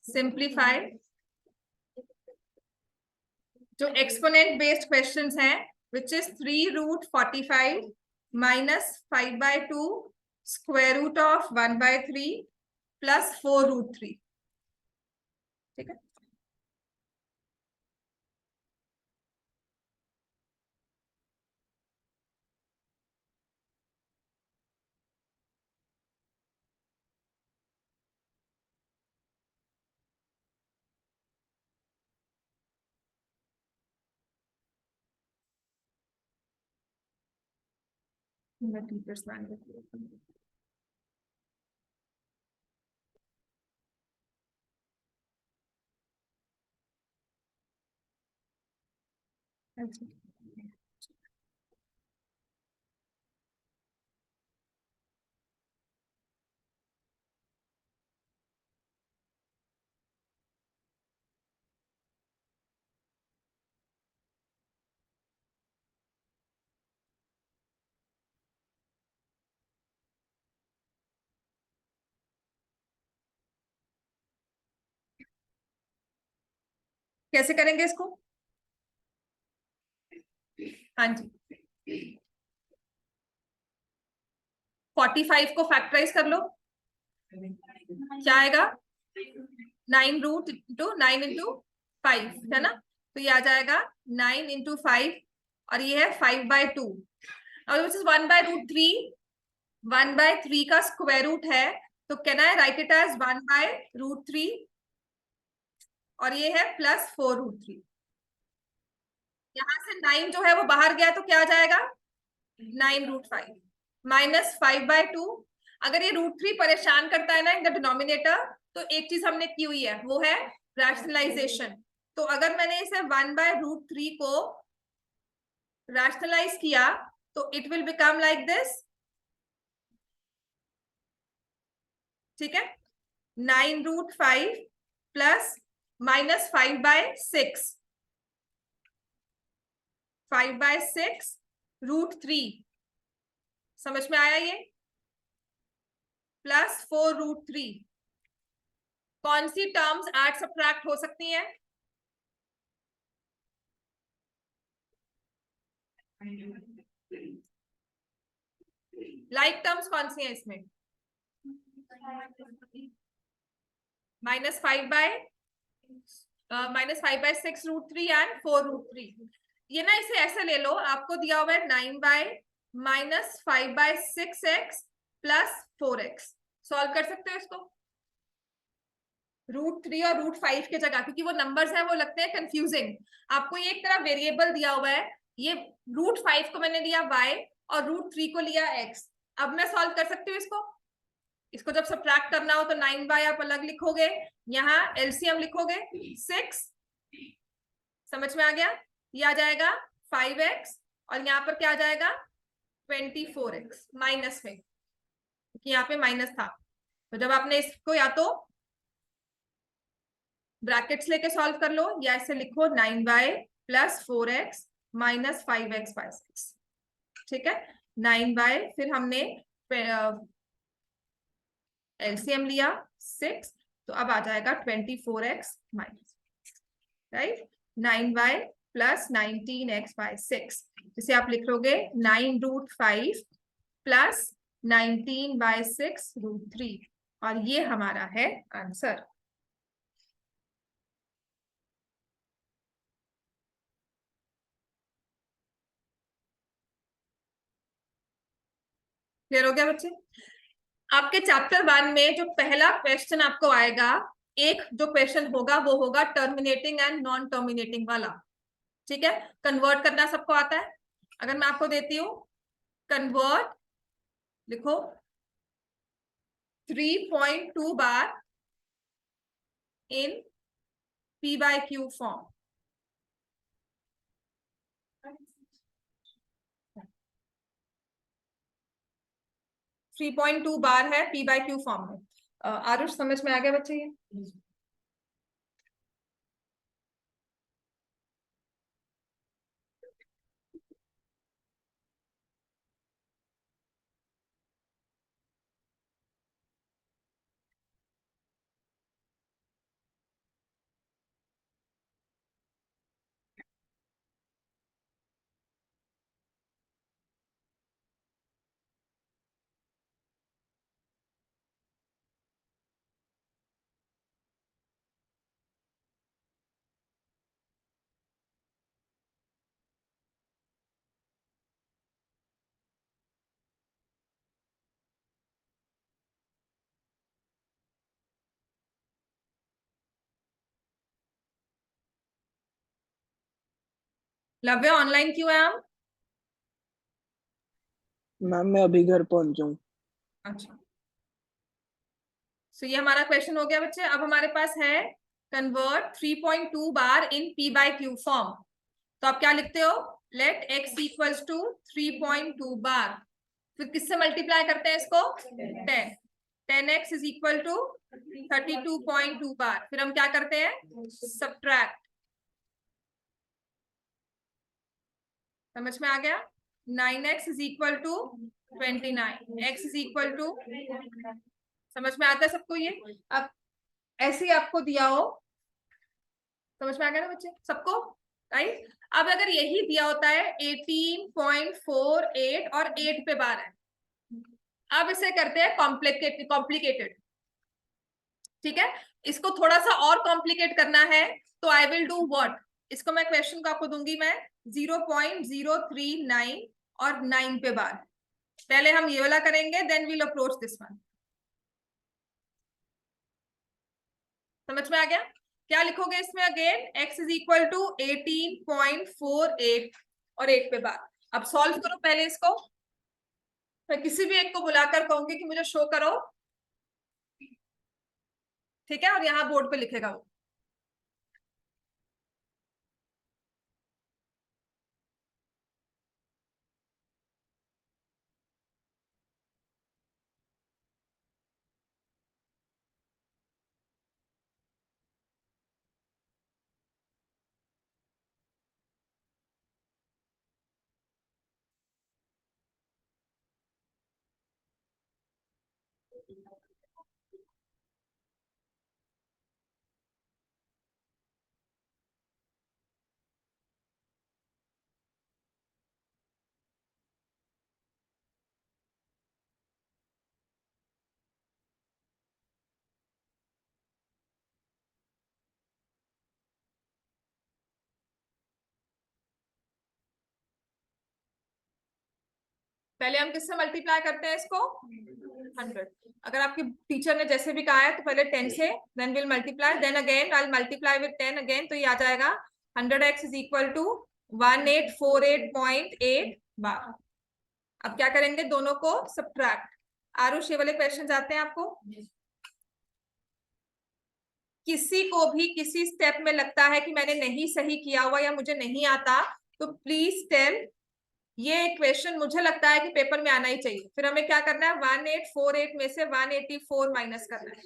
Simplify. जो exponent based questions हैं, which is 3√45 minus 5/2 square root of 1/3 plus 4√3। ठीक है, मैं टीचर्स मान अच्छा। कैसे करेंगे इसको? हाँ जी, 45 को फैक्टराइज कर लो, क्या आएगा? 9√9 है ना, तो ये आ जाएगा 9 × 5 और ये है 5/2 और विच इज 1/√3। 1/3 का स्क्वायर रूट है, तो can I write it as 1/√3 और ये है प्लस 4√3। यहां से 9 जो है वो बाहर गया तो क्या आ जाएगा? 9√5 माइनस 5/2। अगर ये √3 परेशान करता है ना इन द डिनोमिनेटर, तो एक चीज हमने की हुई है, वो है रैशनलाइजेशन। तो अगर मैंने इसे 1/√3 को रैशनलाइज किया तो it will become like this. ठीक है, 9√5 प्लस माइनस 5/6, 5/6√3, समझ में आया ये? प्लस 4√3। कौन सी टर्म्स ऐड सब्ट्रैक्ट हो सकती हैं? लाइक टर्म्स कौन सी हैं इसमें? -5/6√3 एंड 4√3। ये ना इसे ऐसे ले लो, आपको दिया हुआ है 9/-5/6x प्लस 4x। सॉल्व कर सकते हो इसको √3 और √5 की जगह, क्योंकि वो नंबर्स हैं वो लगते हैं कंफ्यूजिंग। आपको ये एक तरह वेरिएबल दिया हुआ है, ये √5 को मैंने लिया y और √3 को लिया x। अब मैं सॉल्व कर सकती हूँ इसको। इसको जब सब्ट्रैक्ट करना हो तो 9y आप अलग लिखोगे, यहाँ एलसीएम लिखोगे 6, समझ में आ गया? ये आ जाएगा 5x और यहाँ पर क्या आ जाएगा 24x माइनस में, क्योंकि यहाँ पे माइनस था। तो जब आपने इसको या तो ब्रैकेट्स लेके सॉल्व कर लो या इसे लिखो 9y plus 4x minus 5x/6। ठीक है, 9y, फिर हमने एलसीएम लिया 6, तो अब आ जाएगा 24x minus, right, 9y plus 19x/6, जिसे आप लिख लोगे 9√5 प्लस 19/6√3 और ये हमारा है आंसर। क्लियर हो गया बच्चे? आपके चैप्टर 1 में जो पहला क्वेश्चन आपको आएगा, एक जो क्वेश्चन होगा वो होगा टर्मिनेटिंग एंड नॉन टर्मिनेटिंग वाला। ठीक है, कन्वर्ट करना सबको आता है? अगर मैं आपको देती हूँ कन्वर्ट, लिखो 3.2 बार इन p/q फॉर्म। 3.2 बार है p/q फॉर्म में। आरुष समझ में आ गया बच्चे ये? लव्य ऑनलाइन क्यों है हम? मैम मैं अभी घर पहुंचा हूँ। अच्छा, सो ये हमारा क्वेश्चन हो गया बच्चे। अब हमारे पास है convert 3.2 bar in P bye Q form. तो आप क्या लिखते हो? लेट एक्स इक्वल्स टू 3.2 बार। फिर किससे मल्टीप्लाई करते हैं इसको? 10। 10x इज इक्वल टू 32.2 बार। फिर हम क्या करते हैं? सब्ट्रैक्ट। समझ में आ गया? 9x is equal to 29। x is equal to, समझ में आता है सबको ये? अब ऐसे ही आपको दिया हो, समझ में आ गया ना बच्चे सबको? राइट। अब अगर यही दिया होता है 18.48 और 8 पे बार है, अब इसे करते हैं कॉम्प्लिकेटेड। ठीक है, इसको थोड़ा सा और कॉम्प्लिकेट करना है तो आई विल डू व्हाट? इसको मैं क्वेश्चन को आपको दूंगी मैं 0.039 और 9 पे बार। पहले हम ये वाला करेंगे, then we'll approach this one. समझ में आ गया? क्या लिखोगे इसमें? Again x is equal to 18.48 और 8 पे बार। अब सॉल्व करो पहले इसको। मैं किसी भी एक को बुलाकर कहूंगी कि मुझे शो करो, ठीक है, और यहाँ बोर्ड पे लिखेगा वो। पहले हम किससे मल्टीप्लाई करते हैं इसको? 100। अगर आपके टीचर ने जैसे भी कहा है तो पहले 10 से, then will multiply, then again I multiply with 10 again, तो ये आ जाएगा 100x इज इक्वल टू 1848.8 बार। अब क्या करेंगे? दोनों को सब्ट्रैक्ट। आरुष, ये वाले क्वेश्चन आते हैं आपको? किसी को भी किसी स्टेप में लगता है कि मैंने नहीं सही किया हुआ या मुझे नहीं आता, तो प्लीज टेल। ये क्वेश्चन मुझे लगता है कि पेपर में आना ही चाहिए। फिर हमें क्या करना है? 1848 में से 184 माइनस करना है,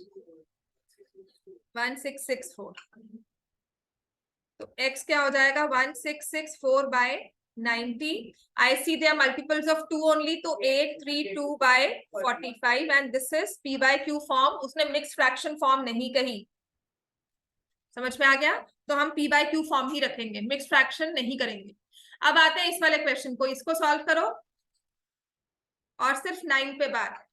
1664। तो x क्या हो जाएगा? 1664 bye 90। I see they are multiples of 2 only, तो 832 by 45 and this is p by q form. उसने मिक्स फ्रैक्शन फॉर्म नहीं कही। समझ में आ गया? तो हम p by q फॉर्म ही रखेंगे, मिक्स फ्रैक्शन नहीं करेंगे। अब आते हैं इस वाले क्वेश्चन को, इसको सॉल्व करो और सिर्फ 9 पे बार।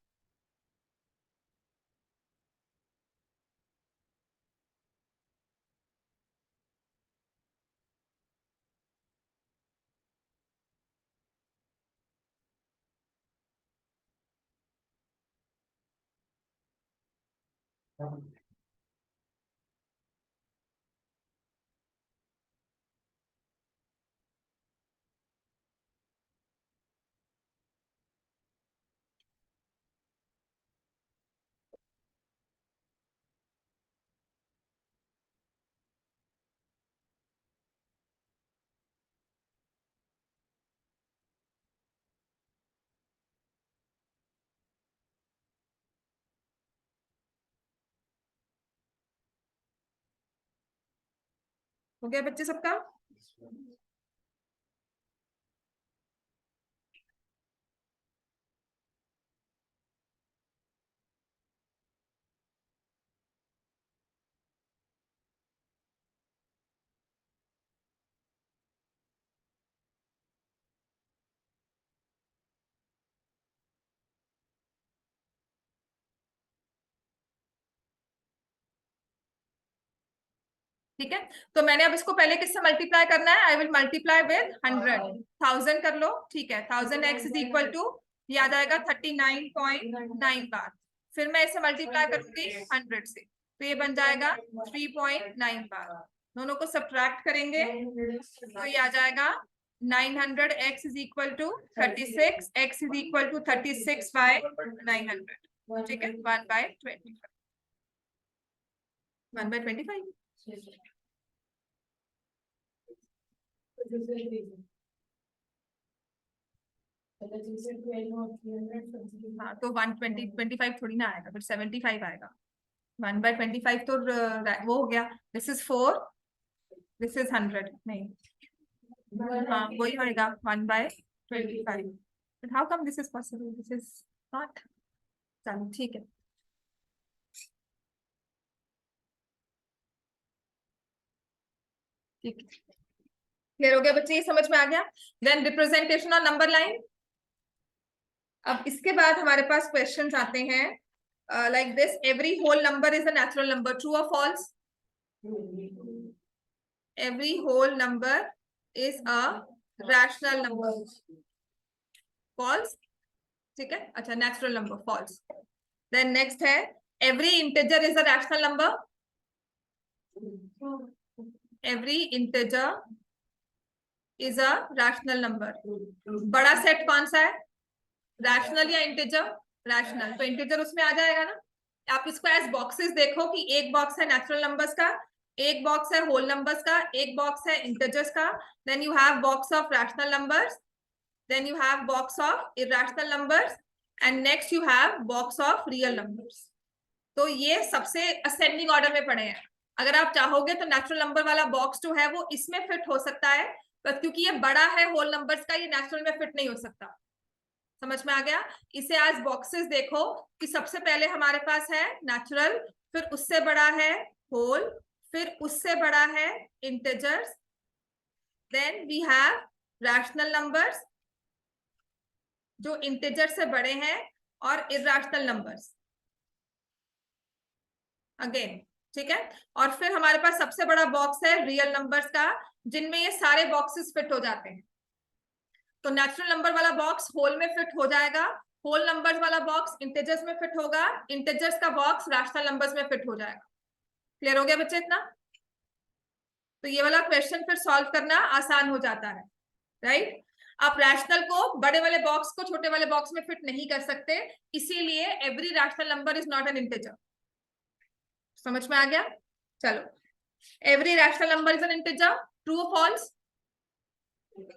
हो गया बच्चे सबका? ठीक है, तो मैंने अब इसको पहले किससे मल्टीप्लाई करना है? I will multiply with 100। 1000 कर लो, ठीक है। 1000x इज इक्वल टू, ये आ जाएगा 39.9 बार। फिर मैं इसे मल्टीप्लाई करूंगी 100 से, तो ये बन जाएगा 3.9 बार। दोनों को सब्ट्रैक्ट करेंगे तो ये आ जाएगा 900x is equal to 36, x is equal to 36 by 900. ठीक है, 1/25. 1/25. हाँ, तो 125 थोड़ी ना आएगा, फिर 75 आएगा. 1/25 तो वो हो गया. This is 4, this is 100. नहीं, हाँ वही होएगा 1/25. But how come this is possible? This is not. चलो ठीक है. ठीक है, क्लियर हो गया बच्चे, ये समझ में आ गया. Then representation on number line. अब इसके बाद हमारे पास क्वेश्चंस आते हैं like this. Every whole number is a natural number. True और false? Every whole number is a rational number. False. ठीक है, अच्छा, natural number false. Then next है every integer is a rational number. Every integer is a rational number. बड़ा set कौन सा है, rational या इंटीजर? रैशनल. तो इंटीजर उसमें आ जाएगा ना. आप इसको एज बॉक्सेस देखो कि एक बॉक्स है नेचुरल नंबर्स का, एक बॉक्स है होल नंबर्स का, एक बॉक्स है इंटीजर्स का. Then you have box of rational numbers, then you have box of irrational numbers, and next you have box of real numbers. तो ये सबसे असेंडिंग ऑर्डर में पड़े हैं. अगर आप चाहोगे तो नेचुरल नंबर वाला बॉक्स जो है वो इसमें फिट हो सकता है, पर क्योंकि ये बड़ा है होल नंबर्स का, ये नेचुरल में फिट नहीं हो सकता. समझ में आ गया? इसे आज बॉक्सेस देखो कि सबसे पहले हमारे पास है नेचुरल, फिर उससे बड़ा है होल, फिर उससे बड़ा है integers, then we have rational numbers जो इंटीजर से बड़े हैं, और इर्रेशनल नंबर्स अगेन. ठीक है, और फिर हमारे पास सबसे बड़ा बॉक्स है रियल नंबर्स का, जिनमें ये सारे बॉक्सेस फिट हो जाते हैं. तो नेचुरल नंबर वाला बॉक्स होल में फिट हो जाएगा, होल नंबर्स वाला बॉक्स इंटीजर्स में फिट होगा, इंटीजर्स का बॉक्स रैशनल नंबर्स में फिट हो जाएगा. क्लियर हो गया बच्चे इतना? तो ये वाला क्वेश्चन फिर सॉल्व करना आसान हो जाता है, राइट? आप रैशनल को बड़े वाले बॉक्स को छोटे वाले बॉक्स में फिट नहीं कर सकते, इसीलिए every rational number is not an integer. समझ में आ गया? चलो, every rational number is an integer. True और false?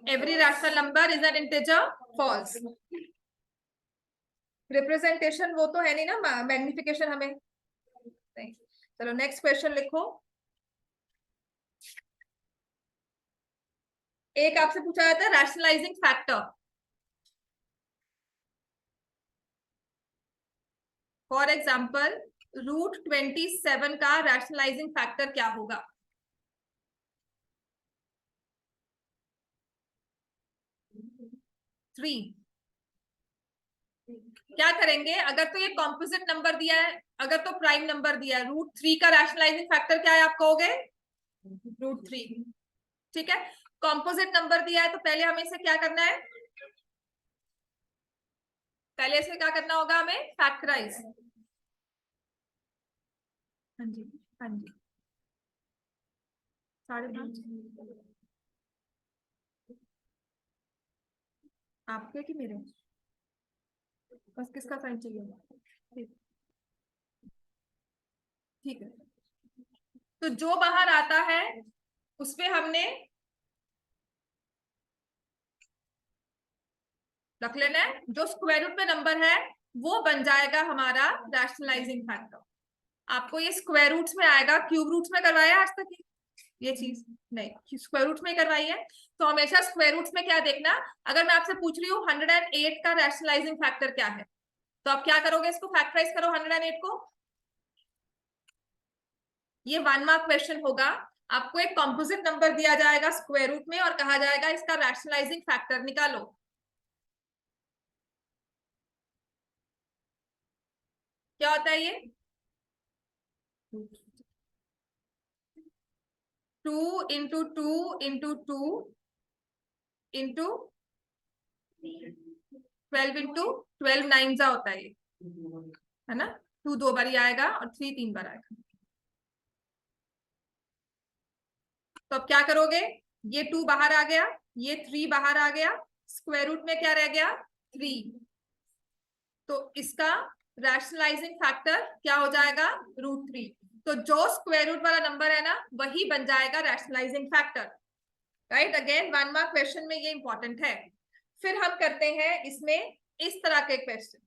Every rational number is an integer. False. Representation वो तो है नहीं ना, मैग्निफिकेशन हमें नहीं. चलो नेक्स्ट क्वेश्चन लिखो. एक आपसे पूछा जाता है रैशनलाइजिंग फैक्टर. फॉर एग्जाम्पल √27 का रैशनलाइजिंग फैक्टर क्या होगा? थ्री. क्या करेंगे अगर तो ये कॉम्पोजिट नंबर दिया है, अगर तो प्राइम नंबर दिया है, √3 का रैशनलाइजिंग फैक्टर क्या है आप कहोगे? √3. ठीक है, कॉम्पोजिट नंबर दिया है तो पहले हमें इसे क्या करना है, पहले इसे क्या करना होगा हमें? फैक्टराइज. हाँ जी, हाँ जी, 5.5. आपके कि मेरे? बस किसका साइन चाहिए? ठीक, ठीक है. तो जो बाहर आता है उसपे हमने रख लेना है, जो स्क्वायर रूट में नंबर है वो बन जाएगा हमारा रैशनलाइजिंग फैक्टर. आपको ये स्क्वायर रूट्स में आएगा, क्यूब रूट्स में करवाया आज तक ये चीज? नहीं, स्क्वायर रूट में करवाई है. तो हमेशा स्क्वायर रूट्स में क्या देखना, अगर मैं आपसे पूछ रही हूँ 108 का रैशनलाइजिंग फैक्टर क्या है, तो आप क्या करोगे? इसको फैक्टराइज करो 108 को. ये 1 मार्क क्वेश्चन होगा. आपको एक कॉम्पोजिट नंबर दिया जाएगा स्क्वायर रूट में और कहा जाएगा इसका रैशनलाइजिंग फैक्टर निकालो. क्या होता है ये? 2 इंटू 2 इंटू 2 इंटू 12 इंटू 12 9 जा होता है ये, है ना? 2 2 बार आएगा और 3 3 बार आएगा. तो अब क्या करोगे, ये 2 बाहर आ गया, ये 3 बाहर आ गया, स्क्वायर रूट में क्या रह गया 3, तो इसका रैशनलाइजिंग फैक्टर क्या हो जाएगा √3। तो जो स्क्वायर रूट वाला नंबर है ना वही बन जाएगा rationalising factor, right. Again 1 mark question में ये इंपॉर्टेंट है। फिर हम करते हैं इसमें इस तरह के क्वेश्चन,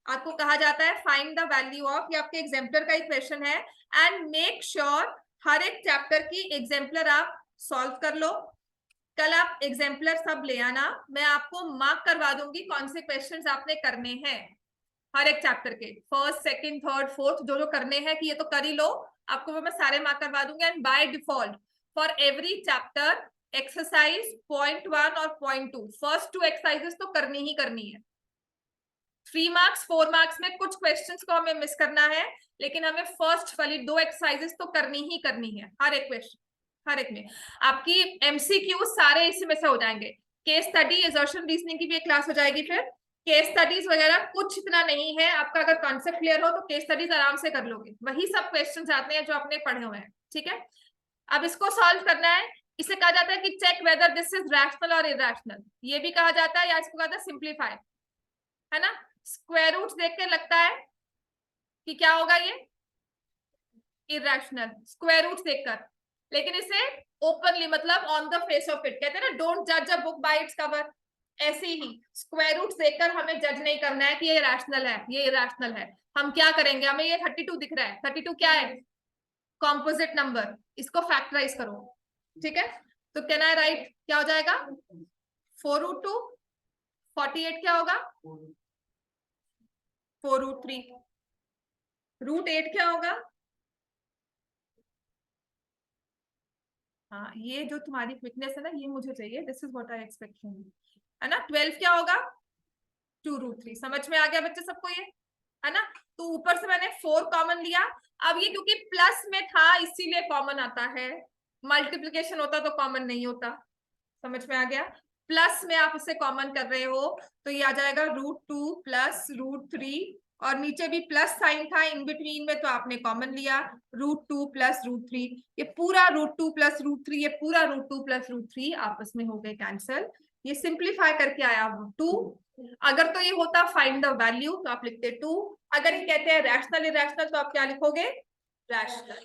आपको कहा जाता है फाइंड द वैल्यू ऑफ, ये आपके एग्जाम्पलर का ही क्वेश्चन है, एंड मेक श्योर हर एक चैप्टर की एग्जाम्पलर आप सॉल्व कर लो। कल आप एग्जाम्पलर सब ले आना, मैं आपको मार्क करवा दूंगी कौन से क्वेश्चंस आपने करने हैं हर एक चैप्टर के, फर्स्ट सेकंड थर्ड फोर्थ जो जो करने हैं कि ये तो कर ही लो, आपको वो मैं सारे मार्क करवा दूंगी। And by default for every chapter exercise 0.1 और 0.2 फर्स्ट 2 एक्सरसाइजेस तो करनी ही करनी है। 3 मार्क्स 4 मार्क्स में कुछ क्वेश्चंस को हमें मिस करना है, लेकिन हमें फर्स्ट वाली 2 एक्सरसाइजेस तो करनी ही करनी है हर एक क्वेश्चन, हर एक में। आपकी एमसीक्यू सारे इसी में से हो जाएंगे। केस स्टडी, असर्शन रीजनिंग की भी एक क्लास हो जाएगी, फिर केस स्टडीज वगैरह कुछ इतना नहीं है, आपका अगर कॉन्सेप्ट क्लियर हो तो केस स्टडीज आराम से कर लोगे, वही सब क्वेश्चंस आते हैं जो आपने पढ़े हुए हैं, ठीक है। अब इसको सॉल्व करना है, इसे कहा जाता है कि check whether this is rational और इरेशनल, ये भी कहा जाता है, या इसको कहा जाता है सिंप्लीफाई, है ना। स्क्वायर रूट्स देख के लगता है कि क्या होगा ये इरेशनल, स्क्वायर रूट्स देखकर, लेकिन इसे ओपनली मतलब on the face of it कहते हैं ना, डोंट जज a book by its cover, ऐसे ही स्क्वायर रूट्स देखकर हमें जज नहीं करना है कि ये रैशनल है ये इरेशनल है। हम क्या करेंगे, हमें ये 32 दिख रहा है, 32 क्या है कॉम्पोजिट नंबर, इसको फैक्टराइज करो, ठीक है। तो कैन आई राइट क्या हो जाएगा 4√2, 48 क्या होगा 4√3, √8 क्या होगा, हाँ ये जो तुम्हारी क्विकनेस है ना ये मुझे चाहिए, this is what I expect from you, है ना। 12 क्या होगा 2√3, समझ में आ गया बच्चे सबको ये, है ना। तो ऊपर से मैंने 4 कॉमन लिया, अब ये क्योंकि प्लस में था इसीलिए कॉमन आता है, मल्टीप्लीकेशन होता तो कॉमन नहीं होता, समझ में आ गया। प्लस में आप इसे कॉमन कर रहे हो तो ये आ जाएगा √2 प्लस √3, और नीचे भी प्लस साइन था इन बिटवीन में तो आपने कॉमन लिया, √2 प्लस √3, ये पूरा √2 प्लस √3, ये पूरा √2 प्लस √3 आपस में हो गए कैंसल, ये सिंप्लीफाई करके आया 2। अगर तो ये होता फाइंड द वैल्यू तो आप लिखते 2, अगर ये कहते हैं रैशनल इरेशनल तो आप क्या लिखोगे rational,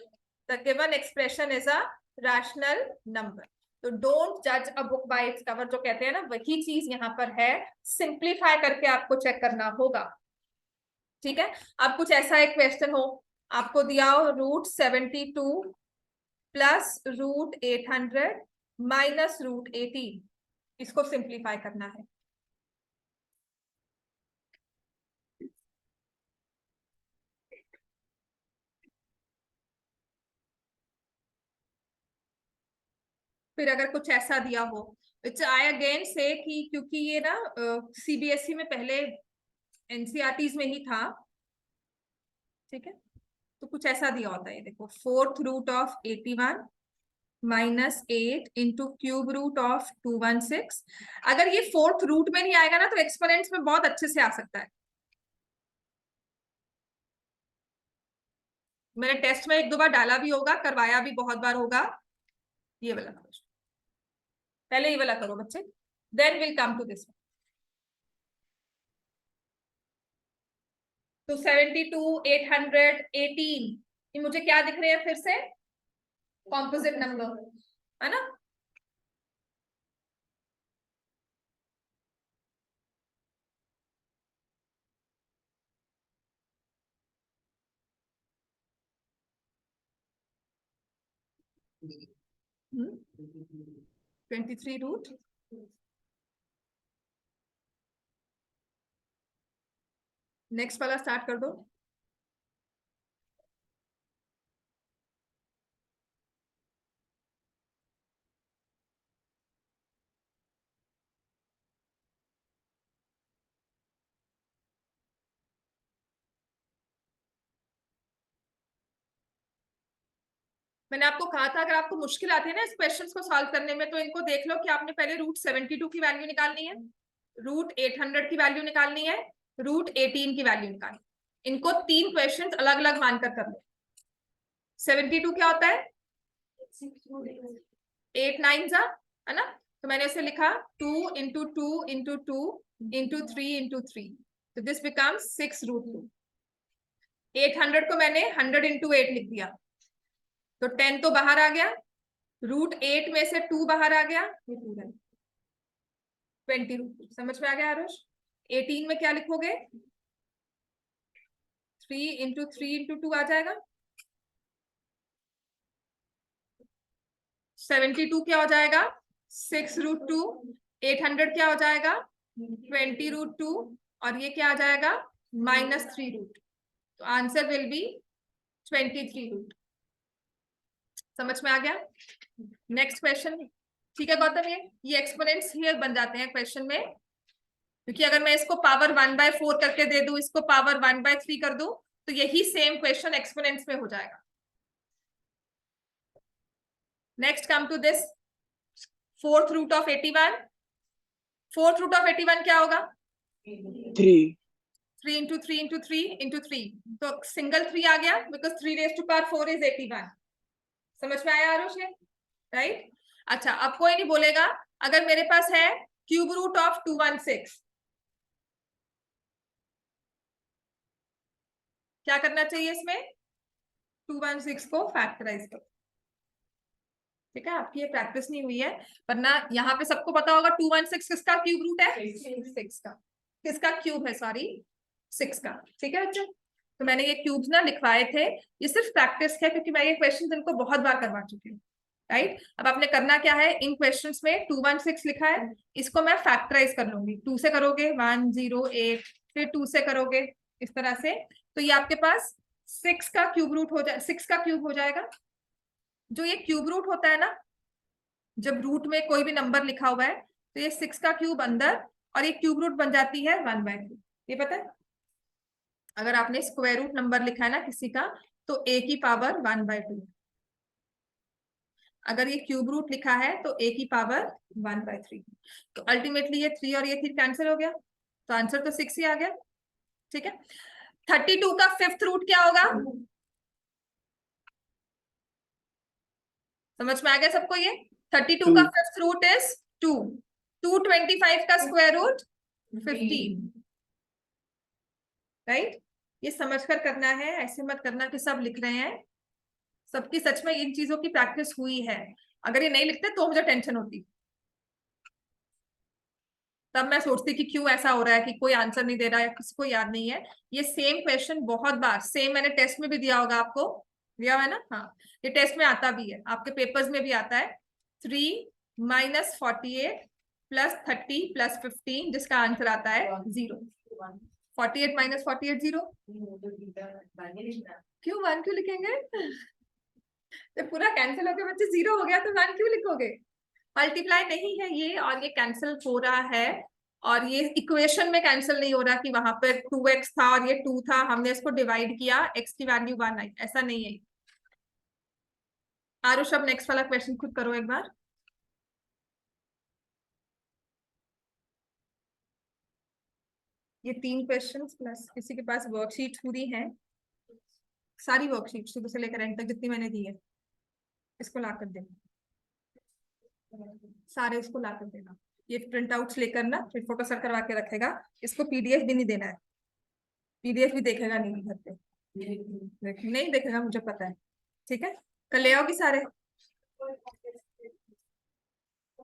the given expression is a rational number. तो डोंट जज a book by its cover जो कहते हैं ना, वही चीज यहाँ पर है, सिंप्लीफाई करके आपको चेक करना होगा, ठीक है। अब कुछ ऐसा एक क्वेश्चन हो, आपको दिया हो √72 प्लस √800 माइनस √18, इसको सिंप्लीफाई करना है। फिर अगर कुछ ऐसा दिया हो, विच आई अगेन से कि क्योंकि ये ना सीबीएसई में पहले एनसीईआरटीज में ही था, ठीक है, तो कुछ ऐसा दिया होता है, देखो 4th root of 81 minus 8 into cube root of 216, अगर ये 4th रूट में नहीं आएगा ना तो एक्सपोनेंट्स में बहुत अच्छे से आ सकता है। मैंने टेस्ट में 1-2 बार डाला भी होगा, करवाया भी बहुत बार होगा, ये वाला क्वेश्चन पहले ये वाला करो बच्चे, then will come to this. तो 72 818 ये मुझे क्या दिख रहे हैं फिर से कॉम्पोजिट नंबर, है ना। हम्म 23 रूट, नेक्स्ट वाला स्टार्ट कर दो। मैंने आपको कहा था अगर आपको मुश्किल आती है ना इस क्वेश्चंस को सॉल्व करने में तो इनको देख लो कि आपने पहले √72 की वैल्यू निकालनी है, √800 की वैल्यू निकालनी है, √18 की वैल्यू निकालनी, इनको 3 क्वेश्चंस अलग अलग मानकर कर लो। 72 क्या होता है 8 9 जा, है ना, तो मैंने उसे लिखा 2 इंटू 2 इंटू 2 इंटू 3 इंटू 3, तो दिस बिकम्स 6√2। 800 को मैंने 100 इंटू 8 लिख दिया, तो 10 तो बाहर आ गया, √8 में से 2 बाहर आ गया, ये 2 है, 20√2। समझ में आ गया आरुष? 18 में क्या लिखोगे? 3 इंटू 3 इंटू 2 आ जाएगा, 72 क्या हो जाएगा? 6√2। 800 क्या हो जाएगा? 20√2, और ये क्या आ जाएगा? -3√। तो आंसर विल बी 23√। समझ में आ गया? Next question. ठीक है गौतम, ये एक्सपोनेंट्स हियर बन जाते हैं क्वेश्चन में, क्योंकि अगर मैं इसको पावर 1/4 करके दे दूं, इसको पावर 1/3 कर दूं, तो यही सेम क्वेश्चन एक्सपोनेंट्स में हो जाएगा। Next come to this, 4th root of 81। 4th root of 81 क्या होगा? 3। 3 इंटू 3 इंटू 3 इंटू 3, तो सिंगल 3 आ गया, because 3 raised to power 4 is 81। समझ में आया आरुष ये? राइट। अच्छा, अब कोई नहीं बोलेगा अगर मेरे पास है क्यूब रूट ऑफ 216, क्या करना चाहिए इसमें? 216 को फैक्टराइज करो। ठीक है, आपकी ये प्रैक्टिस नहीं हुई है, वरना यहाँ पे सबको पता होगा 216 किसका क्यूब रूट है? 6 का। किसका क्यूब है? सॉरी, 6 का। ठीक है बच्चों, तो मैंने ये क्यूब्स ना लिखवाए थे, ये सिर्फ प्रैक्टिस है, क्योंकि मैं ये क्वेश्चन इनको बहुत बार करवा चुकी हूँ। राइट, अब आपने करना क्या है, इन क्वेश्चंस में 216 लिखा है, इसको मैं फैक्टराइज कर लूंगी। 2 से करोगे 108, फिर 2 से करोगे इस तरह से, तो ये आपके पास 6 का क्यूब रूट हो जाए, 6 का क्यूब हो जाएगा। जो ये क्यूब रूट होता है ना, जब रूट में कोई भी नंबर लिखा हुआ है, तो ये 6 का क्यूब अंदर, और ये क्यूब रूट बन जाती है 1/2। ये पता है? अगर आपने स्क्वायर रूट नंबर लिखा है ना किसी का, तो a की पावर 1/2। अगर ये क्यूब रूट लिखा है तो a की पावर 1/3। तो अल्टीमेटली ये 3 और ये 3 कैंसिल हो गया, तो आंसर तो 6 ही आ गया। ठीक है, 32 का 5th रूट क्या होगा? समझ में आ गया सबको ये? 32 का 5th रूट इज 2। 225 का स्क्वायर रूट 15। राइट, ये समझकर करना है, ऐसे मत करना कि सब लिख रहे हैं। सबकी सच में इन चीजों की प्रैक्टिस हुई है, अगर ये नहीं लिखते तो मुझे टेंशन होती, तब मैं सोचती कि क्यों ऐसा हो रहा है कि कोई आंसर नहीं दे रहा है, किसी को याद नहीं है। ये सेम क्वेश्चन बहुत बार, सेम मैंने टेस्ट में भी दिया होगा आपको, दिया हुआ है ना? हाँ, ये टेस्ट में आता भी है, आपके पेपर्स में भी आता है। 3 - 48 + 30 + 15, जिसका आंसर आता है 0। 48 - 48 0। क्यों 1 क्यों लिखेंगे? जब पूरा कैंसिल होकर बच्चे 0 हो गया तो 1 क्यों लिखोगे? मल्टीप्लाई नहीं है ये, और ये कैंसिल हो रहा है, और ये इक्वेशन में कैंसिल नहीं हो रहा कि वहां पर 2x था और ये 2 था, हमने इसको डिवाइड किया, x की वैल्यू 1 आई, ऐसा नहीं है। आरुष, अब नेक्स्ट वाला क्वेश्चन खुद करो एक बार। ये 3 क्वेश्चंस प्लस किसी के पास वर्कशीट पूरी है, सारी वर्कशीट सुबह से लेकर एंड तक जितनी मैंने दी है, इसको ला कर देना, सारे इसको ला कर देना। ये प्रिंट आउट्स लेकर ना, फिर फोटो सर करवा के रखेगा, इसको पीडीएफ भी नहीं देना है, पीडीएफ भी देखेगा नहीं घर पे, नहीं देखेगा, मुझे पता है। ठीक है, कल ले आओगी सारे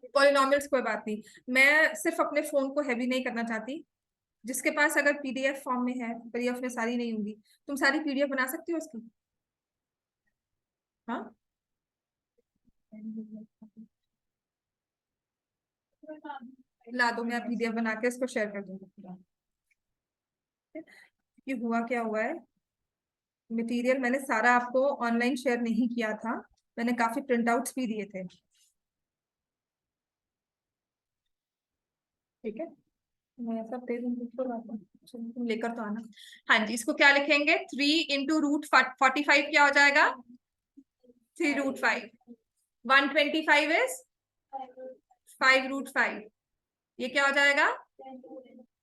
पॉलिनॉमियल्स, कोई बात नहीं, मैं सिर्फ अपने फोन को हैवी नहीं करना चाहती। जिसके पास अगर पीडीएफ फॉर्म में है, पीडीएफ में सारी नहीं होंगी, तुम सारी पीडीएफ बना सकती हो उसकी? हाँ, ला दो, मैं पीडीएफ बना के इसको शेयर कर दूंगी। ये हुआ क्या हुआ है, मटेरियल मैंने सारा आपको ऑनलाइन शेयर नहीं किया था, मैंने काफी प्रिंट आउट्स भी दिए थे। ठीक है, मैं सब दे दूंगी, तुम लेकर तो आना। हाँ जी, इसको क्या लिखेंगे? 3 इंटू √45 क्या हो जाएगा? 3√5। 125 इज 5√5, ये क्या हो जाएगा?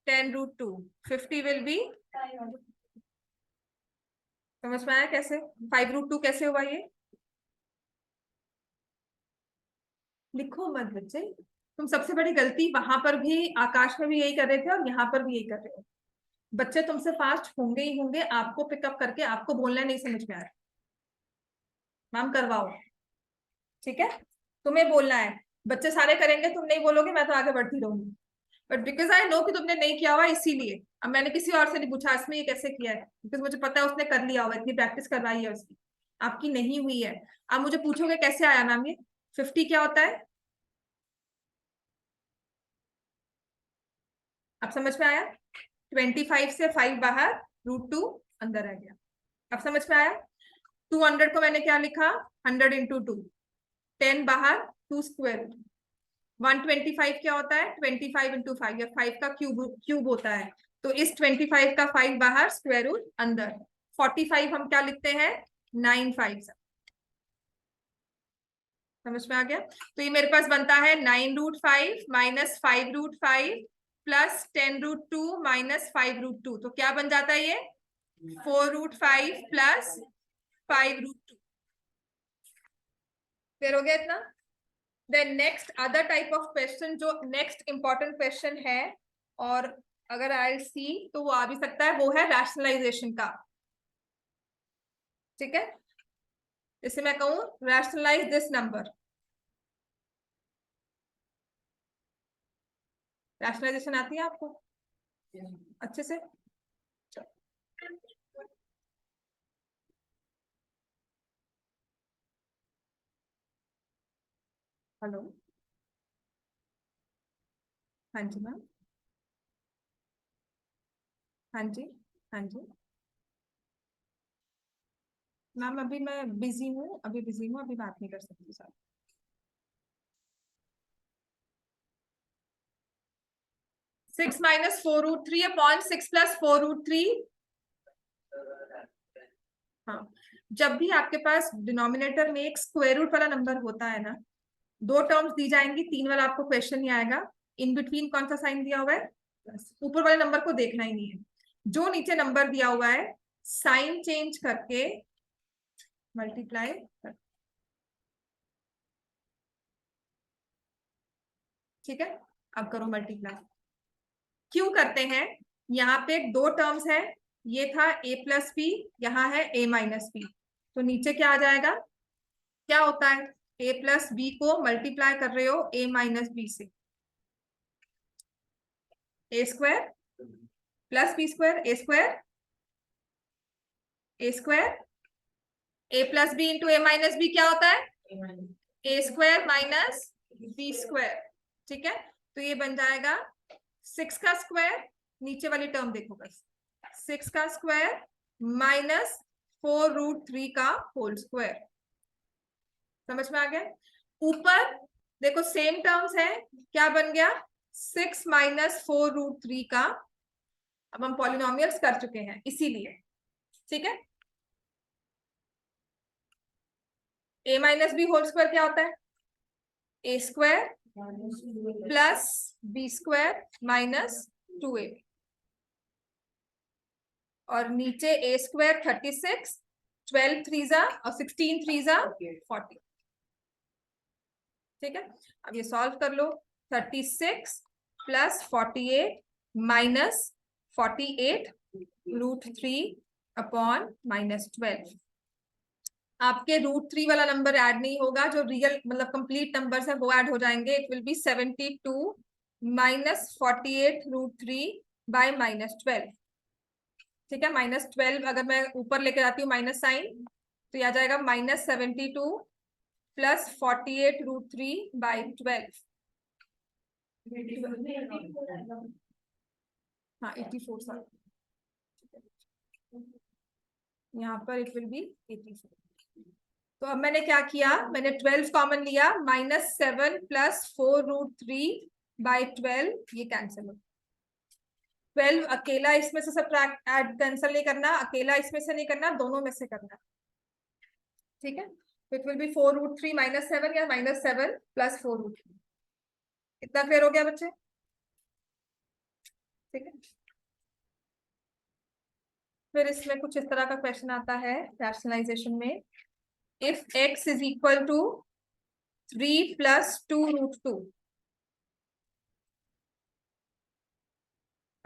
10√2। 50 विल बी, समझ में आया कैसे? 5√2 कैसे हुआ ये? लिखो मत बच्चे, तुम सबसे बड़ी गलती वहां पर भी, आकाश में भी यही कर रहे थे और यहाँ पर भी यही कर रहे हो। बच्चे तुमसे फास्ट होंगे ही होंगे, आपको पिकअप करके आपको बोलना नहीं समझ में आ रहा, मैम करवाओ, ठीक है, तुम्हें बोलना है। बच्चे सारे करेंगे, तुम नहीं बोलोगे, मैं तो आगे बढ़ती रहूंगी। बट बिकॉज आई नो कि तुमने नहीं किया हुआ, इसीलिए अब मैंने किसी और से नहीं पूछा इसमें ये कैसे किया है, बिकॉज मुझे पता है उसने कर लिया होगा, इतनी प्रैक्टिस करवाई है उसकी, आपकी नहीं हुई है। आप मुझे पूछोगे कैसे आया मैम ये 50 क्या होता है, अब समझ में आया? 25 से 5 बाहर, √2 अंदर आ गया, अब समझ में आया? 200 को मैंने क्या लिखा, 100 इंटू 2, 10 बाहर, 2 स्क्वायर। 125 क्या होता है, 25 इंटू 5 या 5 का क्यूब होता है, तो इस 25 का 5 बाहर, स्क्वायर रूट अंदर। 45 हम क्या लिखते हैं, 9 5। समझ में आ गया? तो ये मेरे पास बनता है 9√5 माइनस 5√5 प्लस 10√2 माइनस 5√2, तो क्या बन जाता है ये 4√5 प्लस 5√2। फिर हो गया इतना। Then next other type of question, जो नेक्स्ट इंपॉर्टेंट क्वेश्चन है, और अगर आई सी तो वो आ भी सकता है, वो है रैशनलाइजेशन का, ठीक है। जैसे मैं कहूं रैशनलाइज दिस नंबर, रैशनलाइजेशन आती है आपको अच्छे से? हेलो, हाँ जी मैम, हाँ जी, हाँ जी मैम, अभी मैं बिजी हूँ, अभी बिजी हूँ, अभी बात नहीं कर सकती सर। 6 minus 4√3 upon 6 plus 4√3। हाँ, जब भी आपके पास डिनोमिनेटर में एक स्क्वायर रूट वाला नंबर होता है ना, दो टर्म्स दी जाएंगी, 3 वाला आपको क्वेश्चन नहीं आएगा, इन बिटवीन कौन सा साइन दिया हुआ है, प्लस। ऊपर वाले नंबर को देखना ही नहीं है, जो नीचे नंबर दिया हुआ है साइन चेंज करके मल्टीप्लाई कर, ठीक है। अब करो मल्टीप्लाई, क्यों करते हैं, यहाँ पे दो टर्म्स है, ये था a प्लस बी, यहाँ है a माइनस बी, तो नीचे क्या आ जाएगा, क्या होता है, a प्लस बी को मल्टीप्लाई कर रहे हो a माइनस बी से, ए स्क्वायर प्लस बी स्क्वायर, ए स्क्वायर, ए स्क्वायर, ए प्लस बी इंटू ए माइनस बी क्या होता है, a square minus b square, ठीक है। तो ये बन जाएगा 6 का स्क्वायर, नीचे वाली टर्म देखो बस, 6 का स्क्वायर माइनस 4√3 का होल स्क्वायर। समझ में आ गया? ऊपर देखो सेम टर्म्स है, क्या बन गया, 6 माइनस 4√3 का, अब हम पॉलिनोमियल्स कर चुके हैं इसीलिए, ठीक है। a minus b whole square क्या होता है, a square plus b square minus 2ab, और नीचे ए स्क्वायर 36, 12 3 और 16 3 40, ठीक है। अब ये सॉल्व कर लो, 36 प्लस 48 माइनस 48√3 अपॉन माइनस 12। आपके √3 वाला नंबर ऐड नहीं होगा, जो रियल मतलब कंप्लीट नंबर्स है वो ऐड हो जाएंगे, it will be 72 minus 48√3 bye minus 12, ठीक है। माइनस 12 अगर मैं ऊपर लेकर आती हूँ माइनस साइन, तो आ जाएगा माइनस 72 प्लस 48√3 बाई 12, हाँ 84 सॉरी, यहाँ पर इट विल बी 84। तो अब मैंने क्या किया, मैंने 12 कॉमन लिया, -7 प्लस 4√3 बाई 12, ये कैंसिल हो, 12 अकेला इसमें से सब्ट्रैक्ट ऐड कैंसिल नहीं करना, अकेला इसमें से नहीं करना, दोनों में से करना, ठीक है। तो इट विल बी 4√3 -7 या -7 प्लस 4√3, इतना क्लियर हो गया बच्चे, ठीक है। फिर इसमें कुछ इस तरह का क्वेश्चन आता है रैशनलाइजेशन में, if x is equal to 3 plus 2√2,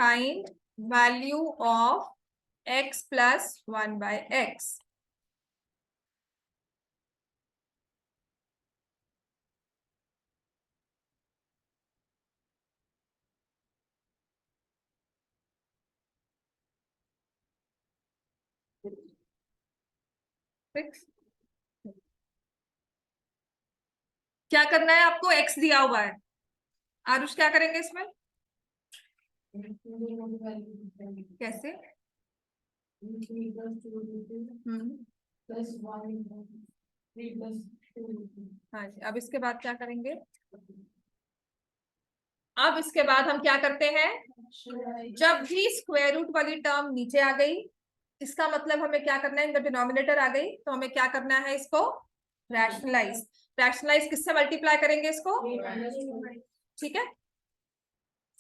find value of x plus 1/x। क्या करना है आपको? x दिया हुआ है। आरुष क्या करेंगे इसमें? कैसे? हाँ जी, अब इसके बाद क्या करेंगे? अब इसके बाद हम क्या करते हैं, जब भी स्क्वायर रूट वाली टर्म नीचे आ गई, इसका मतलब हमें क्या करना है, इन द डिनोमिनेटर आ गई, तो हमें क्या करना है, इसको रैशनलाइज। रैशनलाइज किससे मल्टीप्लाई करेंगे इसको? ठीक है,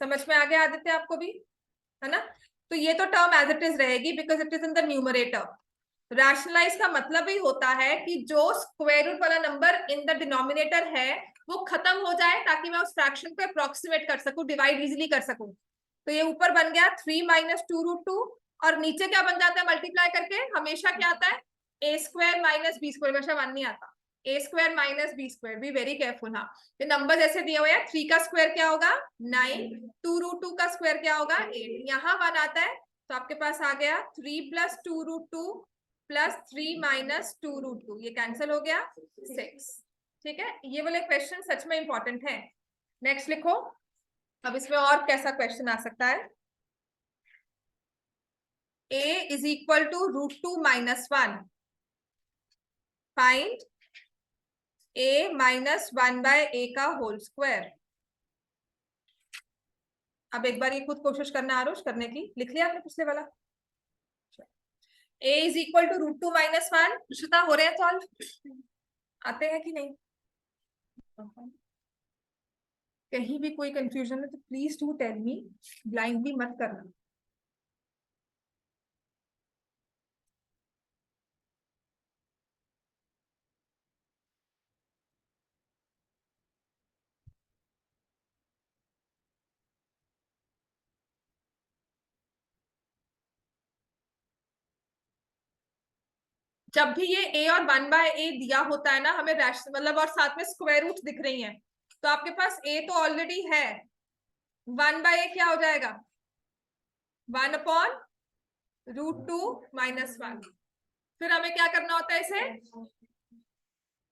समझ में आ गया आदित्य आपको भी, है ना? तो ये तो टर्म एज इट इज रहेगी because it is in the numerator. Rationalise का मतलब ही होता है कि जो स्क्वायर रूट वाला नंबर इन द डिनोमिनेटर है वो खत्म हो जाए, ताकि मैं उस फ्रैक्शन को अप्रोक्सीमेट कर सकूं, डिवाइड इजीली कर सकूं। तो ये ऊपर बन गया 3 माइनस 2√2, और नीचे क्या बन जाता है मल्टीप्लाई करके? हमेशा क्या आता है? A square minus b square, हमेशा 1 नहीं आता। A square minus b square, be very careful. हाँ, ये नंबर जैसे दिए हुए हैं, 3 का स्क्वायर क्या होगा? 9, 2√2 का स्क्वायर क्या होगा? 8। यहाँ 1 आता है तो आपके पास आ गया 3 प्लस 2√2 प्लस 3 माइनस 2√2, ये कैंसिल हो गया 6। ठीक है, ये वाले क्वेश्चन सच में इंपॉर्टेंट है। नेक्स्ट लिखो। अब इसमें और कैसा क्वेश्चन आ सकता है? a is equal to √2 minus 1, find a minus 1/a का होल स्क्वायर। अब एक बार ये खुद कोशिश करना आरुष करने की, लिख लिया आपने पिछले वाला? a is equal to √2 minus 1। Shruta, हो रहे हैं सॉल्व? आते हैं कि नहीं? कहीं भी कोई कंफ्यूजन है तो please do tell me, blindly मत करना। जब भी ये a और 1/a दिया होता है ना हमें, मतलब और साथ में स्क्वायर रूट दिख रही हैं, तो आपके पास a तो ऑलरेडी है, 1/a क्या हो जाएगा? 1/√2 माइनस 1। फिर हमें क्या करना होता है इसे?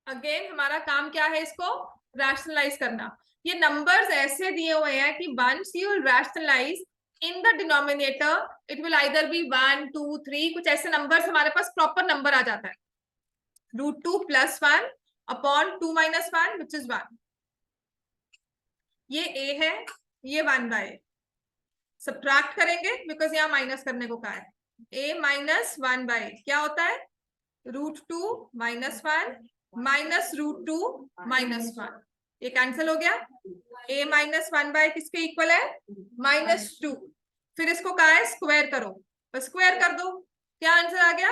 अगेन हमारा काम क्या है, इसको रैशनलाइज करना। ये नंबर्स ऐसे दिए हुए हैं कि once you rationalise in the denominator it will either be 1 2 3, कुछ ऐसे नंबर्स हमारे पास प्रॉपर नंबर आ जाता है। √2 plus 1 upon 2 minus 1 which is 1। ये a है, ये 1/a। सब्ट्रैक्ट करेंगे बिकॉज यहाँ माइनस करने को कहा है। a माइनस 1/a क्या होता है? √2 माइनस 1 माइनस √2 माइनस 1, ये कैंसिल हो गया। a माइनस 1/a किसके इक्वल है? -2। फिर इसको कहा है स्क्वायर करो, तो स्क्वायर कर दो। क्या आंसर आ गया?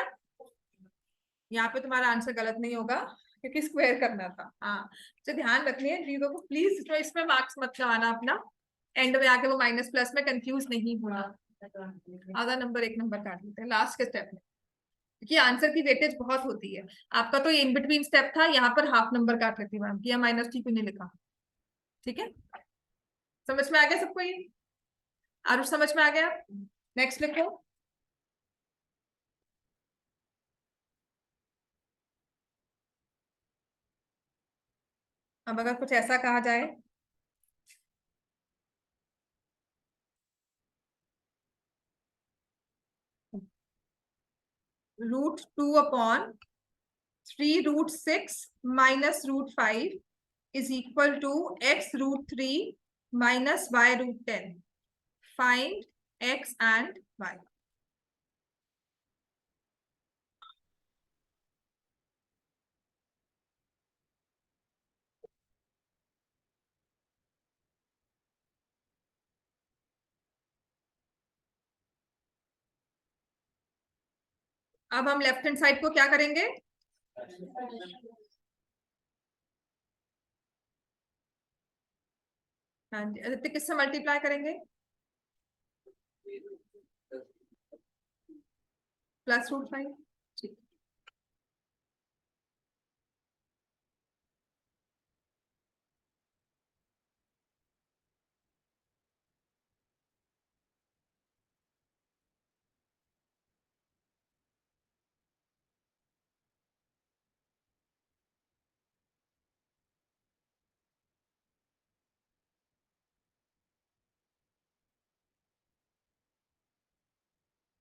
यहाँ पे तुम्हारा आंसर गलत नहीं होगा क्योंकि स्क्वायर करना था। हाँ, तो ध्यान रखनी है चीजों को प्लीज, तो इसमें मार्क्स मत लगाना अपना, एंड में आके वो माइनस प्लस में कंफ्यूज नहीं होना। आधा नंबर एक नंबर काट लेते हैं लास्ट के स्टेप में, क्योंकि आंसर की वेटेज बहुत होती है। आपका तो ये इन बिटवीन स्टेप था, यहाँ पर हाफ नंबर काट लेती मैम कि -2 क्यों नहीं लिखा। ठीक है, समझ में आ गया सबको? ये आरुष समझ में आ गया? नेक्स्ट लिखो। अब अगर कुछ ऐसा कहा जाए, √2 upon 3√6 minus √5 is equal to x√3 minus y√10. Find x and y. अब हम लेफ्ट हैंड साइड को क्या करेंगे? हाँ जी, आदित्य किससे मल्टीप्लाई करेंगे? +√5। ठीक,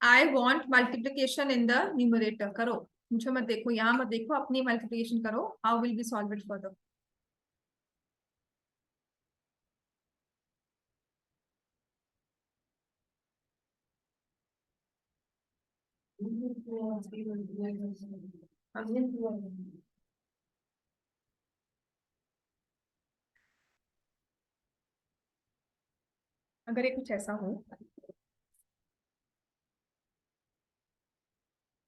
I want multiplication in the numerator. करो, मुझे मत देखो, यहाँ मत देखो, अपनी मल्टीप्लीकेशन करो। How will be solve it further? अगर ये कुछ ऐसा हो,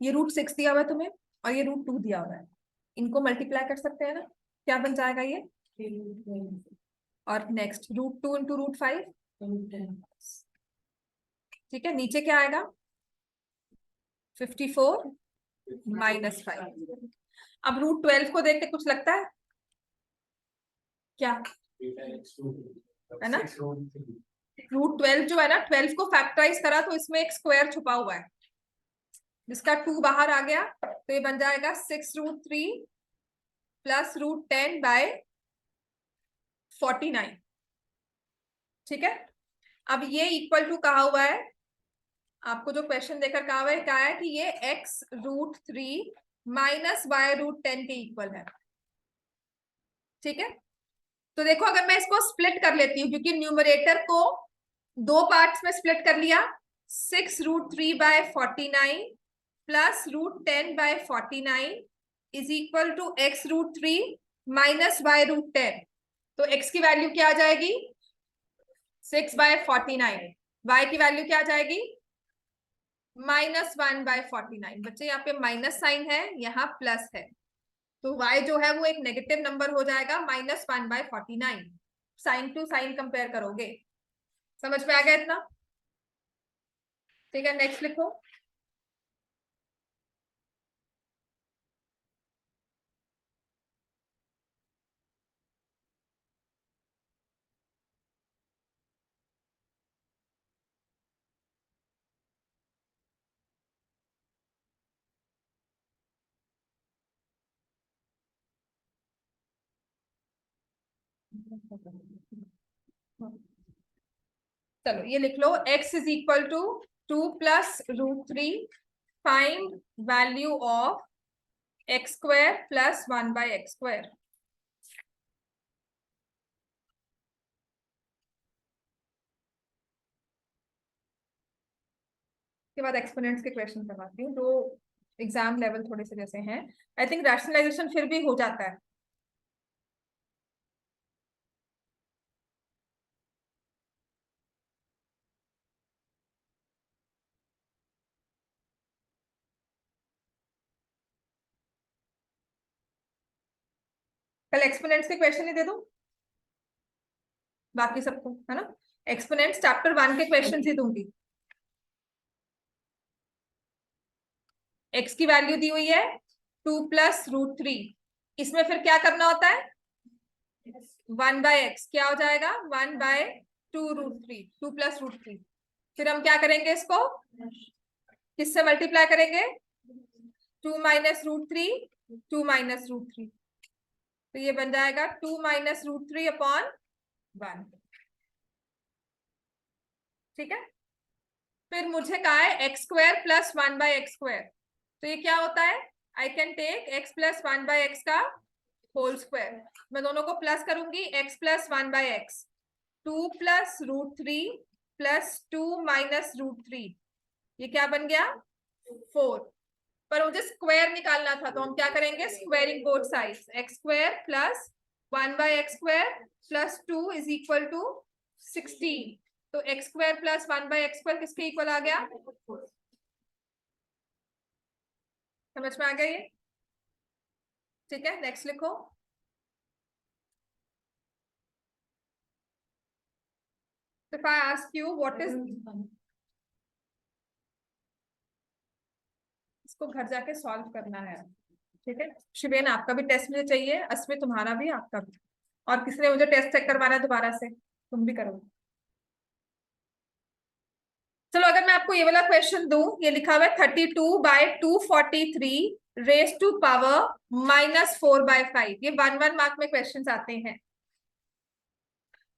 ये √6 दिया हुआ है तुम्हें और ये √2 दिया हुआ है, इनको मल्टीप्लाई कर सकते हैं ना? क्या बन जाएगा ये? और नेक्स्ट √2 इंटू √5। ठीक है, नीचे क्या आएगा? 54 -5। अब √12 को देख के कुछ लगता है क्या? है ना, √12 जो है ना, 12 को फैक्टराइज करा तो इसमें एक स्क्वायर छुपा हुआ है, जिसका 2 बाहर आ गया, तो ये बन जाएगा 6√3 प्लस √10/49। ठीक है, अब ये इक्वल टू कहा हुआ है, आपको जो क्वेश्चन देकर कहा है कि ये x√3 माइनस y√10 के इक्वल है। ठीक है, तो देखो अगर मैं इसको स्प्लिट कर लेती हूँ, क्योंकि न्यूमरेटर को 2 पार्ट्स में स्प्लिट कर लिया, 6√3/49 plus √10/49 is equal to x√3 minus y√10। तो x की वैल्यू क्या आ जाएगी? 6/49। y की वैल्यू क्या आ जाएगी? -1/49। बच्चे यहाँ पे माइनस साइन है, यहाँ प्लस है, तो y जो है वो एक नेगेटिव नंबर हो जाएगा, -1/49। साइन टू साइन कंपेयर करोगे। समझ में आ गया इतना? ठीक है, नेक्स्ट लिखो। चलो ये लिख लो, x is equal to 2 plus √3, find value of x² plus 1/x²। के बाद एक्सपोनेंट्स के क्वेश्चन करवाती हूँ, जो एग्जाम लेवल थोड़े से जैसे हैं। आई थिंक रैशनलाइजेशन फिर भी हो जाता है। कल एक्सपोनेंट्स के क्वेश्चन ही दे दूं बाकी सबको, है ना? एक्सपोनेंट्स चैप्टर 1 के क्वेश्चन ही दूंगी। x की वैल्यू दी हुई है 2 प्लस √3, इसमें फिर क्या करना होता है? 1/x क्या हो जाएगा? 1/2√3, 2 प्लस √3। फिर हम क्या करेंगे, इसको किससे मल्टीप्लाई करेंगे? 2 माइनस √3, 2 माइनस √3, तो ये बन जाएगा 2 माइनस √3/1। ठीक है, फिर मुझे कहा है x² प्लस 1/x², तो ये क्या होता है? I can take x plus 1/x का होल स्क्वायर। मैं दोनों को प्लस करूंगी, x plus 1/x, 2 plus √3 plus 2 minus √3, ये क्या बन गया? 4। पर मुझे स्क्वायर निकालना था, तो हम क्या करेंगे? Squaring both sides, x² plus 1/x² plus 2 is equal to 16। तो x² प्लस 1/x² किसके इक्वल आ गया? समझ में आ गया ये? ठीक है, नेक्स्ट लिखो। If I ask you what is इसको घर जाके सॉल्व करना है, ठीक है। शिवेन आपका भी टेस्ट मुझे चाहिए, अस्मित तुम्हारा भी, आपका भी, और किसी ने मुझे टेस्ट चेक करवाना है दोबारा से, तुम भी करो। चलो अगर मैं आपको ये वाला क्वेश्चन दूं, ये लिखा हुआ है 32/243 रेज टू पावर -4/5, ये 1 मार्क में क्वेश्चन आते हैं।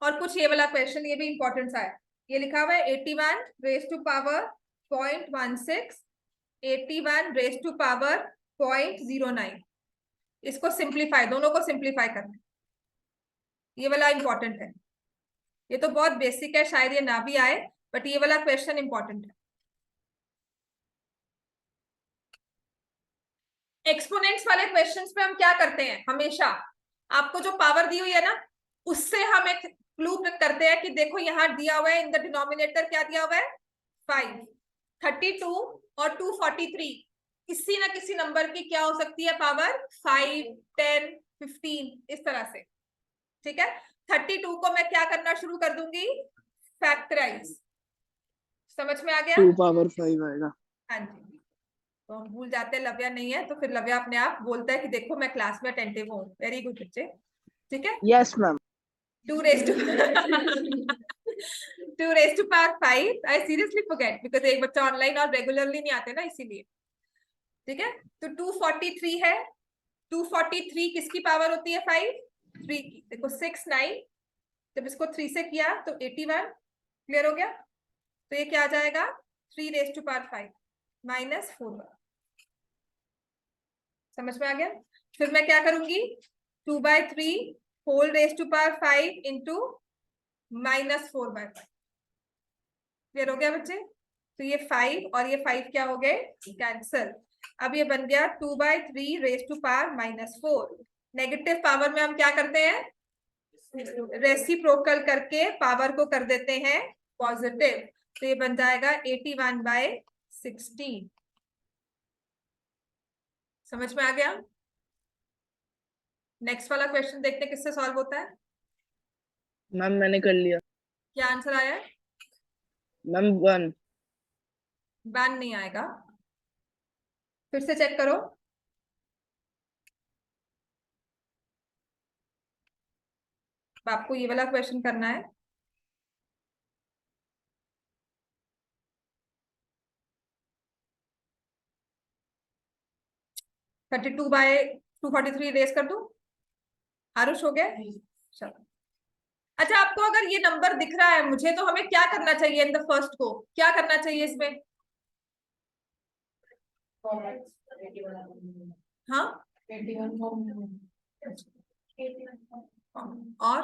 और कुछ ये वाला क्वेश्चन, ये भी इंपॉर्टेंट सा है, ये लिखा हुआ है 81 raise to power 0.16, 81 raise to power 0.09। इसको सिंप्लीफाई, दोनों को सिंप्लीफाई करना, ये वाला इंपॉर्टेंट है। ये तो बहुत बेसिक है, शायद ये ना भी आए, बट ये वाला क्वेश्चन इंपॉर्टेंट है। एक्सपोनेंट्स वाले क्वेश्चंस पे हम क्या करते हैं, हमेशा आपको जो पावर दी हुई है ना, उससे हम एक क्लू करते हैं कि देखो यहाँ दिया हुआ है, इन द डिनोमिनेटर क्या दिया हुआ है, 5। 32 और 243 किसी ना किसी नंबर की क्या हो सकती है पावर, 5, 10, 15, इस तरह से, ठीक है। 32 को मैं क्या करना शुरू कर दूंगी, फैक्टराइज। समझ में आ गया? 2 पावर 5 आएगा। हाँ जी। तो हम भूल जाते हैं, लव्या नहीं है, तो फिर लव्या अपने आप बोलता है कि देखो मैं क्लास में अटेंटिव हूँ। वेरी गुड बच्चे, ठीक है। Yes ma'am. 2 raise to 2 raise to power 5, I seriously forget, because एक बच्चा ऑनलाइन और रेगुलरली नहीं आते ना, इसीलिए, ठीक है। तो 243 है, 243 किसकी पावर होती है, 5, 3 की। देखो 6, 9, जब इसको 3 से किया तो 81, क्लियर हो गया। तो ये क्या आ जाएगा, 3 रेज टू पावर 5 -4। समझ में आ गया? फिर मैं क्या करूंगी, 2/3 whole raise to power 5 into -4/5। Clear हो गया बच्चे? तो ये 5 और ये 5 क्या हो गए, कैंसल। अब ये बन गया 2/3 raise to power -4। Negative power में हम क्या करते हैं, रेसिप्रोकल करके पावर को कर देते हैं पॉजिटिव। तो ये बन जाएगा 81/16। समझ में आ गया? नेक्स्ट वाला क्वेश्चन देखते हैं किससे सॉल्व होता है। मैम मैंने कर लिया। क्या आंसर आया है? मैम 1। 1 नहीं आएगा, फिर से चेक करो। आपको ये वाला क्वेश्चन करना है। थर्टी 2/243 रेस कर दूं, आरुष हो गया? चलो। अच्छा, आपको अगर ये नंबर दिख रहा है मुझे, तो हमें क्या करना चाहिए, इन द फर्स्ट को क्या करना चाहिए इसमें? हाँ, और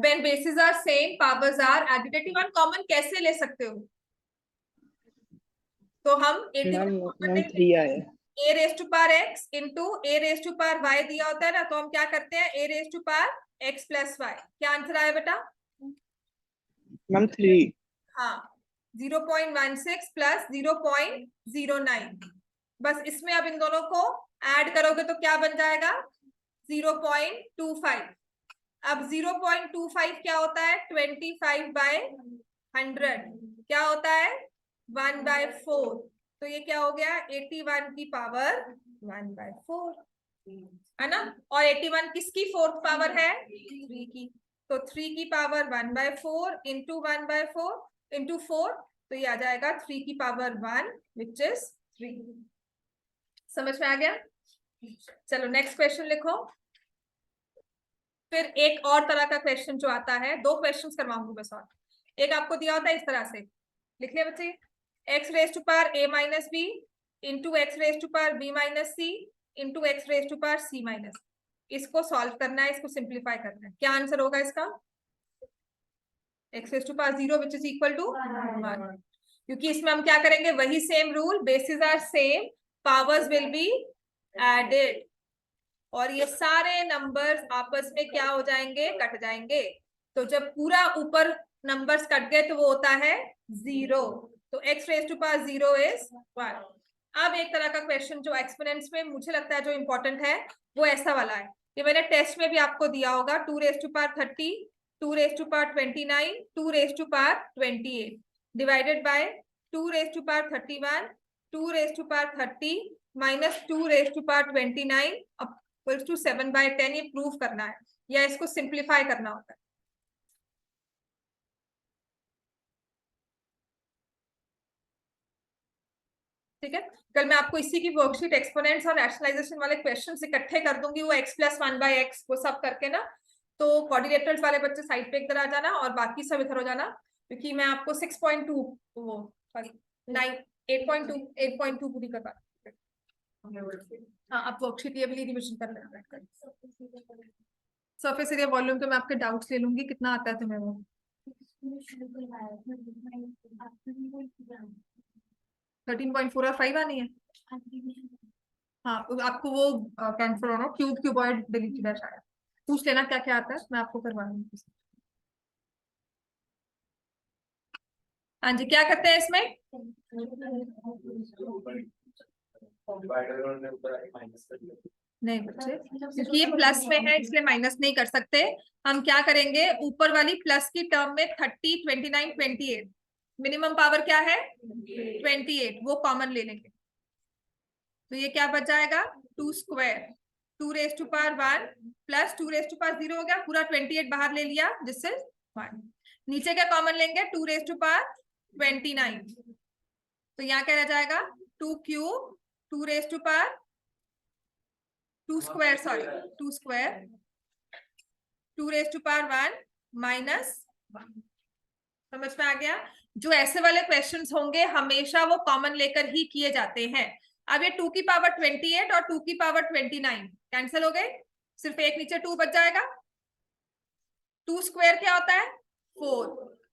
when bases are same, powers are additive and common कैसे ले सकते हो? तो हम 3 आया। a raise to power x into a raise to power y दिया होता है ना, तो हम क्या करते हैं, a raise to power x plus y। क्या आंसर आया बेटा? मैम 3। हाँ, 0.16 प्लस 0.09। बस इसमें अब इन दोनों को ऐड करोगे तो क्या बन जाएगा, 0.25। अब 0.25 क्या होता है, 25/100 क्या होता है, 1/4। तो ये क्या हो गया, 81 की पावर 1/4, है ना। और 81 किसकी फोर्थ पावर है, 3 की। तो 3 की पावर 1/4 इंटू 1/4 इंटू 4, तो ये आ जाएगा 3 की पावर 1 विच इज 3। समझ में आ गया? चलो नेक्स्ट क्वेश्चन लिखो। फिर एक और तरह का क्वेश्चन जो आता है, 2 क्वेश्चंस करवाऊंगी बस। और एक आपको दिया होता है इस तरह से, लिख लिया बच्चे, x raise to power a minus b into x raise to power b minus c into x raise to power c minus. इसको सॉल्व करना है, इसको सिंप्लीफाई करना है। क्या आंसर होगा इसका, x raise to power 0 which is equal to 1, क्योंकि इसमें हम क्या करेंगे, वही same rule, bases are same, powers will be added, और ये सारे नंबर्स आपस में क्या हो जाएंगे, कट जाएंगे। तो जब पूरा ऊपर नंबर्स कट गए तो वो होता है 0। तो x raise to power 0 is 1। अब एक तरह का क्वेश्चन जो एक्सपोनेंट्स में मुझे लगता है जो इंपॉर्टेंट है, वो ऐसा वाला है। ये मैंने टेस्ट में भी आपको दिया होगा, 2 raise to power 30, 2 raise to power 29, 2 raise to power 28 divided by 2 raise to power 31, 2 raise to power 30 minus 2 raise to power 29 equals to 7/10। ये प्रूव करना है या इसको सिंप्लीफाई करना होता है। ठीक है, कल मैं आपको इसी की वर्कशीट एक्सपोनेंट्स और रैशनलाइजेशन वाले क्वेश्चंस इकट्ठे कर दूंगी, वो x + 1/x वो सब करके ना। तो कोऑर्डिनेटर्स वाले बच्चे साइड पे इधर आ जाना और बाकी सब इधर हो जाना, क्योंकि मैं आपको 6.2 वो सॉरी 9 8.2 पूरी करवा। हाँ, आप वर्कशीट ये भी रिवीजन कर लेना। सरफेस एरिया वॉल्यूम तो मैं आपके डाउट्स ले लूंगी, कितना आता है तुम्हें वो 13.4 और 5 आनी है। हाँ, आपको वो कैंसिल होना, क्यूबॉइड डिलीटेड है शायद, पूछ लेना क्या क्या आता है, मैं आपको करवा दूंगी। हाँ जी, क्या करते हैं इसमें? नहीं बच्चे, क्योंकि ये प्लस में है इसलिए माइनस नहीं कर सकते। हम क्या करेंगे, ऊपर वाली प्लस की टर्म में 30, 29, 28 मिनिमम पावर क्या है 28, वो कॉमन ले लेंगे। तो ये क्या बच जाएगा 2 square 2 raise to power 1 plus 2 raise to power 0 हो गया, पूरा 28 बाहर ले लिया जिससे 1। नीचे क्या कॉमन लेंगे 2 रेज टू पावर 29, तो यहाँ क्या रह जाएगा 2 cube 2 raise to power 2 square 2 raise to power 1 minus 1। समझ में आ गया? जो ऐसे वाले क्वेश्चंस होंगे हमेशा वो कॉमन लेकर ही किए जाते हैं। अब ये 2 की पावर 28 और 2 की पावर 29 कैंसिल हो गए, सिर्फ एक नीचे 2 बच जाएगा। 2 स्क्वायर क्या होता है 4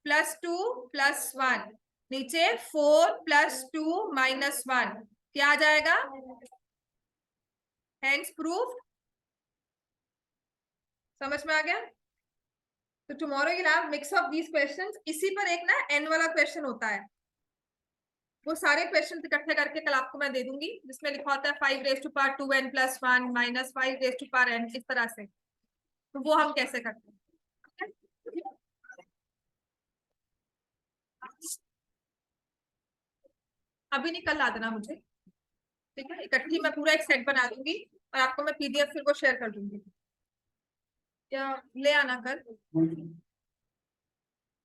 प्लस 2 प्लस 1, नीचे 4 प्लस 2 माइनस 1, क्या आ जाएगा हेंस प्रूफ। समझ में आ गया? तो tomorrow you have mix of these questions. इसी पर एक ना एन वाला क्वेश्चन होता है, वो सारे क्वेश्चन इकट्ठे करके कल आपको मैं दे दूंगी, जिसमें लिखा होता है 5 raise to power 2n + 1 minus 5 raise to power n, इस तरह से। तो वो हम कैसे करते हैं अभी नहीं, कल ला देना मुझे। ठीक है, इकट्ठी मैं पूरा एक सेट बना दूंगी और आपको मैं PDF फिर वो शेयर कर दूंगी, या ले आना कल।